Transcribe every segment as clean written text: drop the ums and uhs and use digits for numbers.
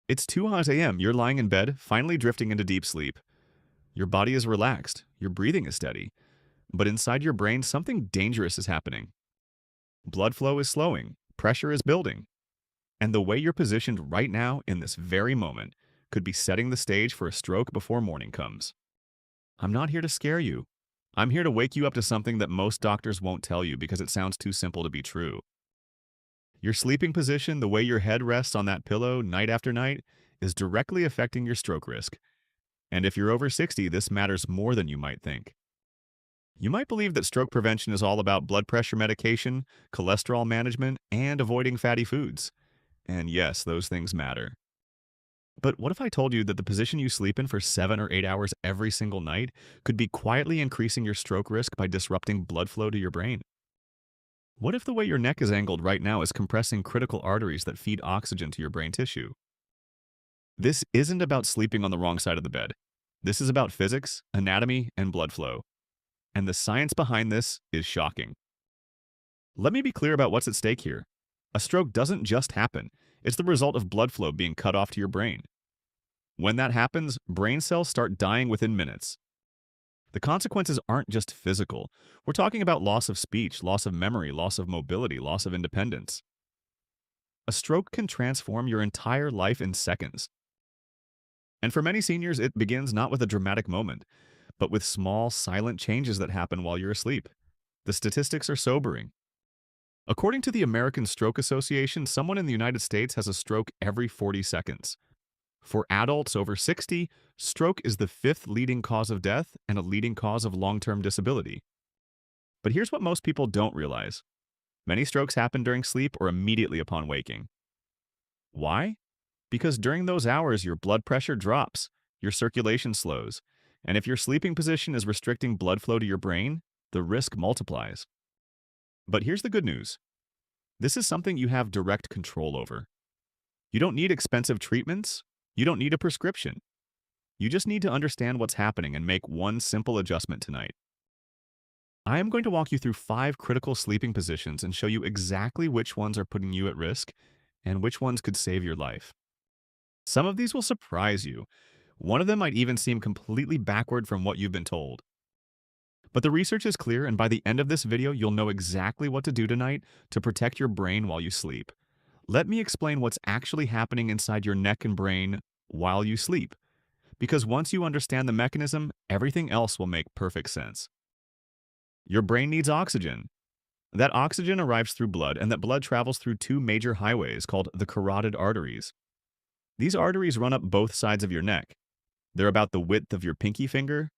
It's 2 a.m. You're lying in bed, finally drifting into deep sleep. Your body is relaxed, your breathing is steady, but inside your brain, something dangerous is happening. Blood flow is slowing, pressure is building, and the way you're positioned right now in this very moment could be setting the stage for a stroke before morning comes. I'm not here to scare you. I'm here to wake you up to something that most doctors won't tell you because it sounds too simple to be true. Your sleeping position, the way your head rests on that pillow night after night, is directly affecting your stroke risk. And if you're over 60, this matters more than you might think. You might believe that stroke prevention is all about blood pressure medication, cholesterol management, and avoiding fatty foods. And yes, those things matter. But what if I told you that the position you sleep in for 7 or 8 hours every single night could be quietly increasing your stroke risk by disrupting blood flow to your brain? What if the way your neck is angled right now is compressing critical arteries that feed oxygen to your brain tissue? This isn't about sleeping on the wrong side of the bed. This is about physics, anatomy, and blood flow. And the science behind this is shocking. Let me be clear about what's at stake here. A stroke doesn't just happen. It's the result of blood flow being cut off to your brain. When that happens, brain cells start dying within minutes. The consequences aren't just physical. We're talking about loss of speech, loss of memory, loss of mobility, loss of independence. A stroke can transform your entire life in seconds. And for many seniors, it begins not with a dramatic moment, but with small, silent changes that happen while you're asleep. The statistics are sobering. According to the American Stroke Association, someone in the United States has a stroke every 40 seconds. For adults over 60, stroke is the fifth leading cause of death and a leading cause of long-term disability. But here's what most people don't realize. Many strokes happen during sleep or immediately upon waking. Why? Because during those hours, your blood pressure drops, your circulation slows, and if your sleeping position is restricting blood flow to your brain, the risk multiplies. But here's the good news. This is something you have direct control over. You don't need expensive treatments. You don't need a prescription. You just need to understand what's happening and make one simple adjustment tonight. I am going to walk you through 5 critical sleeping positions and show you exactly which ones are putting you at risk and which ones could save your life. Some of these will surprise you. One of them might even seem completely backward from what you've been told. But the research is clear, and by the end of this video, you'll know exactly what to do tonight to protect your brain while you sleep. Let me explain what's actually happening inside your neck and brain while you sleep. Because once you understand the mechanism, everything else will make perfect sense. Your brain needs oxygen. That oxygen arrives through blood, and that blood travels through 2 major highways called the carotid arteries. These arteries run up both sides of your neck. They're about the width of your pinky finger,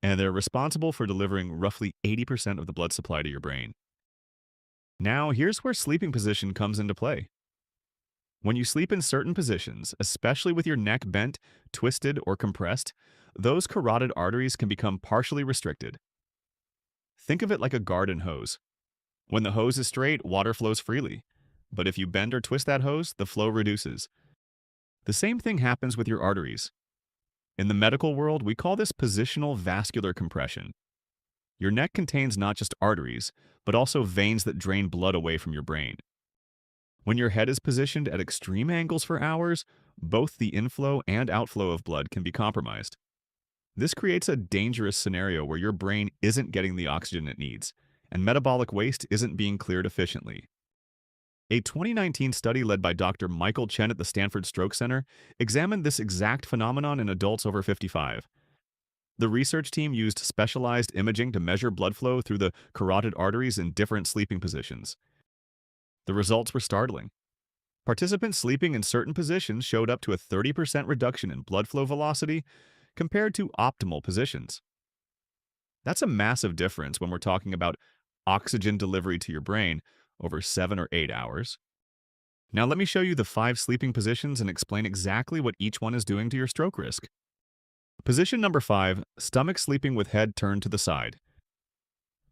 and they're responsible for delivering roughly 80% of the blood supply to your brain. Now, here's where sleeping position comes into play. When you sleep in certain positions, especially with your neck bent, twisted, or compressed, those carotid arteries can become partially restricted. Think of it like a garden hose. When the hose is straight, water flows freely. But if you bend or twist that hose, the flow reduces. The same thing happens with your arteries. In the medical world, we call this positional vascular compression. Your neck contains not just arteries, but also veins that drain blood away from your brain. When your head is positioned at extreme angles for hours, both the inflow and outflow of blood can be compromised. This creates a dangerous scenario where your brain isn't getting the oxygen it needs, and metabolic waste isn't being cleared efficiently. A 2019 study led by Dr. Michael Chen at the Stanford Stroke Center examined this exact phenomenon in adults over 55. The research team used specialized imaging to measure blood flow through the carotid arteries in different sleeping positions. The results were startling. Participants sleeping in certain positions showed up to a 30% reduction in blood flow velocity compared to optimal positions. That's a massive difference when we're talking about oxygen delivery to your brain over 7 or 8 hours. Now let me show you the 5 sleeping positions and explain exactly what each one is doing to your stroke risk. Position number 5, stomach sleeping with head turned to the side.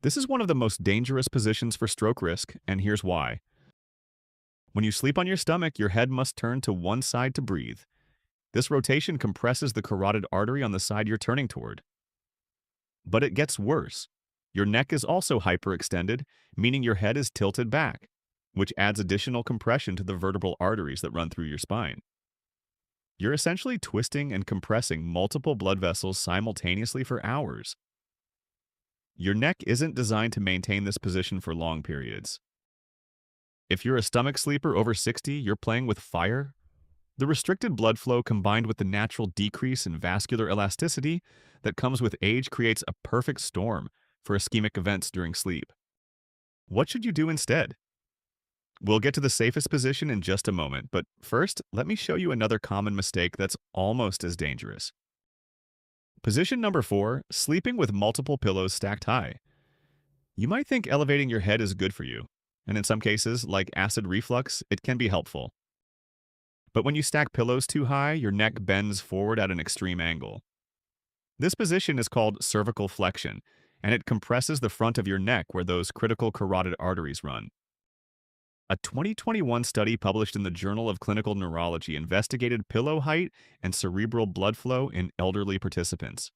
This is one of the most dangerous positions for stroke risk, and here's why. When you sleep on your stomach, your head must turn to one side to breathe. This rotation compresses the carotid artery on the side you're turning toward. But it gets worse. Your neck is also hyperextended, meaning your head is tilted back, which adds additional compression to the vertebral arteries that run through your spine. You're essentially twisting and compressing multiple blood vessels simultaneously for hours. Your neck isn't designed to maintain this position for long periods. If you're a stomach sleeper over 60, you're playing with fire. The restricted blood flow combined with the natural decrease in vascular elasticity that comes with age creates a perfect storm for ischemic events during sleep. What should you do instead? We'll get to the safest position in just a moment, but first, let me show you another common mistake that's almost as dangerous. Position number 4, sleeping with multiple pillows stacked high. You might think elevating your head is good for you, and in some cases, like acid reflux, it can be helpful. But when you stack pillows too high, your neck bends forward at an extreme angle. This position is called cervical flexion, and it compresses the front of your neck where those critical carotid arteries run. A 2021 study published in the Journal of Clinical Neurology investigated pillow height and cerebral blood flow in elderly participants.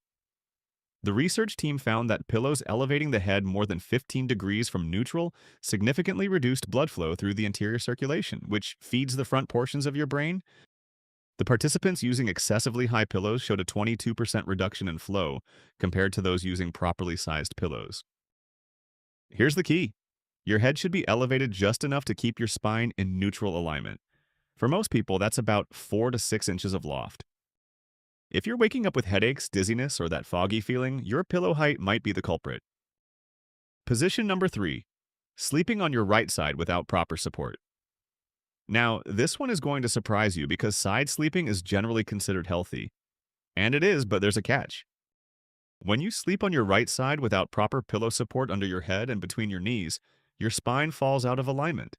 The research team found that pillows elevating the head more than 15 degrees from neutral significantly reduced blood flow through the interior circulation, which feeds the front portions of your brain. The participants using excessively high pillows showed a 22% reduction in flow compared to those using properly sized pillows. Here's the key. Your head should be elevated just enough to keep your spine in neutral alignment. For most people, that's about 4 to 6 inches of loft. If you're waking up with headaches, dizziness, or that foggy feeling, your pillow height might be the culprit. Position number 3, sleeping on your right side without proper support. Now, this one is going to surprise you because side sleeping is generally considered healthy. And it is, but there's a catch. When you sleep on your right side without proper pillow support under your head and between your knees, your spine falls out of alignment.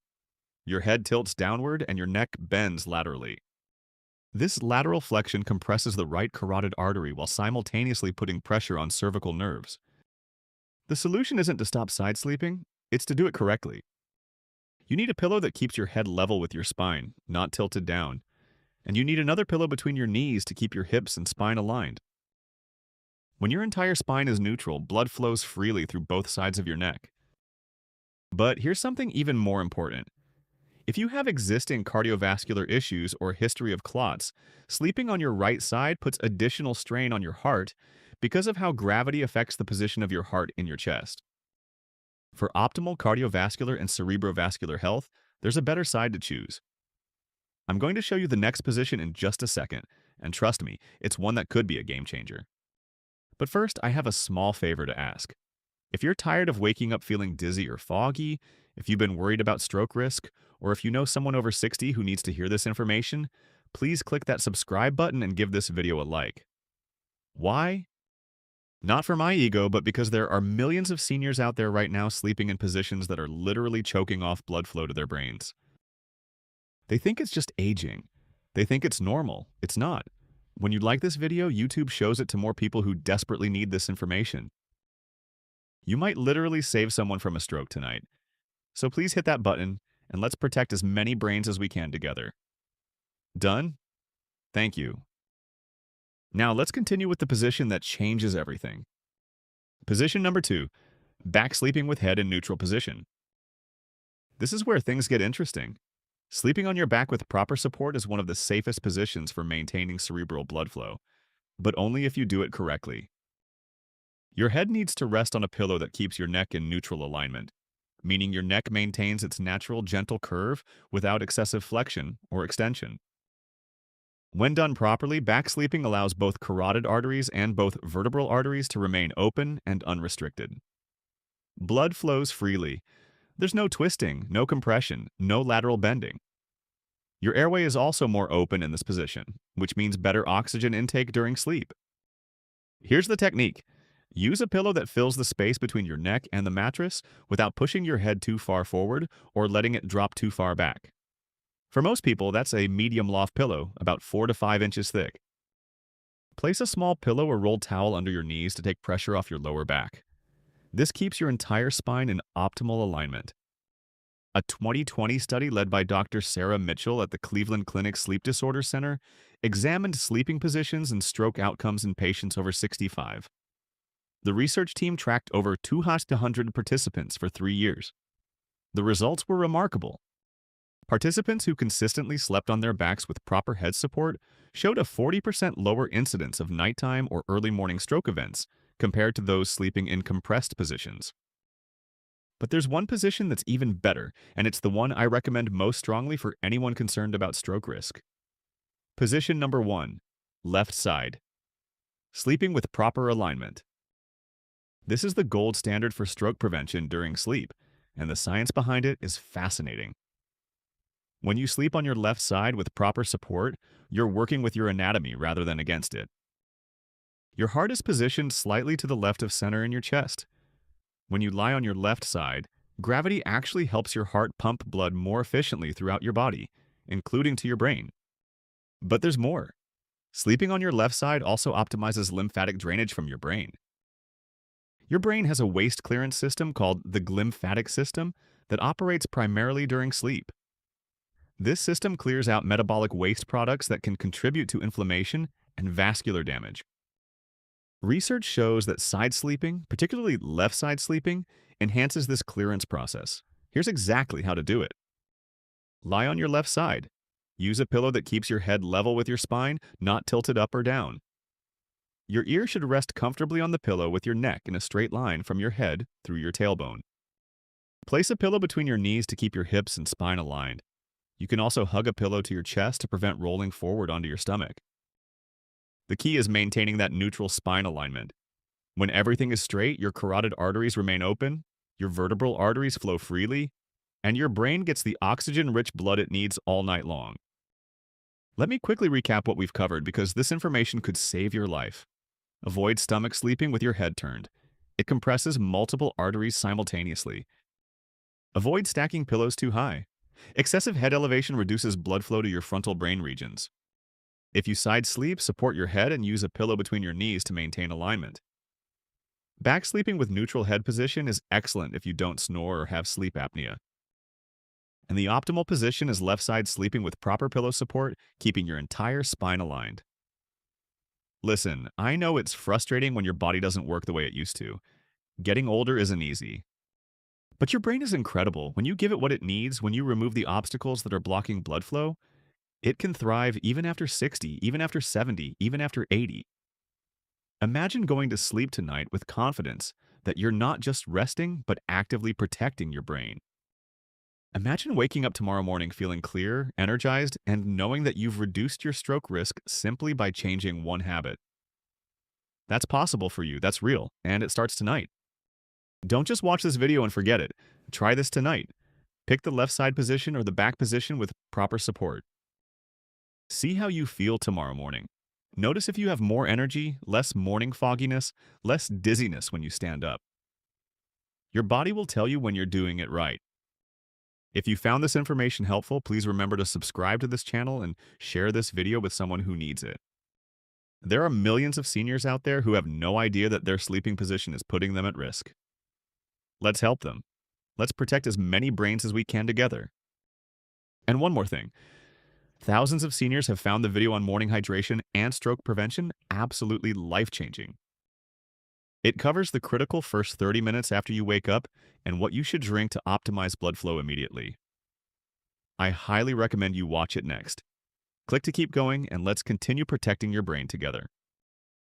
Your head tilts downward and your neck bends laterally. This lateral flexion compresses the right carotid artery while simultaneously putting pressure on cervical nerves. The solution isn't to stop side sleeping, it's to do it correctly. You need a pillow that keeps your head level with your spine, not tilted down. And you need another pillow between your knees to keep your hips and spine aligned. When your entire spine is neutral, blood flows freely through both sides of your neck. But here's something even more important. If you have existing cardiovascular issues or a history of clots, sleeping on your right side puts additional strain on your heart because of how gravity affects the position of your heart in your chest. For optimal cardiovascular and cerebrovascular health, there's a better side to choose. I'm going to show you the next position in just a second, and trust me, it's one that could be a game changer. But first, I have a small favor to ask. If you're tired of waking up feeling dizzy or foggy, if you've been worried about stroke risk, or if you know someone over 60 who needs to hear this information, please click that subscribe button and give this video a like. Why? Not for my ego, but because there are millions of seniors out there right now sleeping in positions that are literally choking off blood flow to their brains. They think it's just aging. They think it's normal. It's not. When you like this video, YouTube shows it to more people who desperately need this information. You might literally save someone from a stroke tonight. So please hit that button, and let's protect as many brains as we can together. Done? Thank you. Now let's continue with the position that changes everything. Position number 2, back sleeping with head in neutral position. This is where things get interesting. Sleeping on your back with proper support is one of the safest positions for maintaining cerebral blood flow, but only if you do it correctly. Your head needs to rest on a pillow that keeps your neck in neutral alignment, meaning your neck maintains its natural gentle curve without excessive flexion or extension. When done properly, back sleeping allows both carotid arteries and both vertebral arteries to remain open and unrestricted. Blood flows freely. There's no twisting, no compression, no lateral bending. Your airway is also more open in this position, which means better oxygen intake during sleep. Here's the technique. Use a pillow that fills the space between your neck and the mattress without pushing your head too far forward or letting it drop too far back. For most people, that's a medium loft pillow, about 4 to 5 inches thick. Place a small pillow or rolled towel under your knees to take pressure off your lower back. This keeps your entire spine in optimal alignment. A 2020 study led by Dr. Sarah Mitchell at the Cleveland Clinic Sleep Disorder Center examined sleeping positions and stroke outcomes in patients over 65. The research team tracked over 200 participants for 3 years. The results were remarkable. Participants who consistently slept on their backs with proper head support showed a 40% lower incidence of nighttime or early morning stroke events compared to those sleeping in compressed positions. But there's one position that's even better, and it's the one I recommend most strongly for anyone concerned about stroke risk. Position number 1, left side. Sleeping with proper alignment. This is the gold standard for stroke prevention during sleep, and the science behind it is fascinating. When you sleep on your left side with proper support, you're working with your anatomy rather than against it. Your heart is positioned slightly to the left of center in your chest. When you lie on your left side, gravity actually helps your heart pump blood more efficiently throughout your body, including to your brain. But there's more. Sleeping on your left side also optimizes lymphatic drainage from your brain. Your brain has a waste clearance system called the glymphatic system that operates primarily during sleep. This system clears out metabolic waste products that can contribute to inflammation and vascular damage. Research shows that side sleeping, particularly left side sleeping, enhances this clearance process. Here's exactly how to do it. Lie on your left side. Use a pillow that keeps your head level with your spine, not tilted up or down. Your ear should rest comfortably on the pillow with your neck in a straight line from your head through your tailbone. Place a pillow between your knees to keep your hips and spine aligned. You can also hug a pillow to your chest to prevent rolling forward onto your stomach. The key is maintaining that neutral spine alignment. When everything is straight, your carotid arteries remain open, your vertebral arteries flow freely, and your brain gets the oxygen-rich blood it needs all night long. Let me quickly recap what we've covered because this information could save your life. Avoid stomach sleeping with your head turned. It compresses multiple arteries simultaneously. Avoid stacking pillows too high. Excessive head elevation reduces blood flow to your frontal brain regions. If you side sleep, support your head and use a pillow between your knees to maintain alignment. Back sleeping with neutral head position is excellent if you don't snore or have sleep apnea. And the optimal position is left side sleeping with proper pillow support, keeping your entire spine aligned. Listen, I know it's frustrating when your body doesn't work the way it used to. Getting older isn't easy. But your brain is incredible. When you give it what it needs, when you remove the obstacles that are blocking blood flow, it can thrive even after 60, even after 70, even after 80. Imagine going to sleep tonight with confidence that you're not just resting, but actively protecting your brain. Imagine waking up tomorrow morning feeling clear, energized, and knowing that you've reduced your stroke risk simply by changing one habit. That's possible for you, that's real, and it starts tonight. Don't just watch this video and forget it. Try this tonight. Pick the left side position or the back position with proper support. See how you feel tomorrow morning. Notice if you have more energy, less morning fogginess, less dizziness when you stand up. Your body will tell you when you're doing it right. If you found this information helpful, please remember to subscribe to this channel and share this video with someone who needs it. There are millions of seniors out there who have no idea that their sleeping position is putting them at risk. Let's help them. Let's protect as many brains as we can together. And one more thing. Thousands of seniors have found the video on morning hydration and stroke prevention absolutely life-changing. It covers the critical first 30 minutes after you wake up and what you should drink to optimize blood flow immediately. I highly recommend you watch it next. Click to keep going, and let's continue protecting your brain together.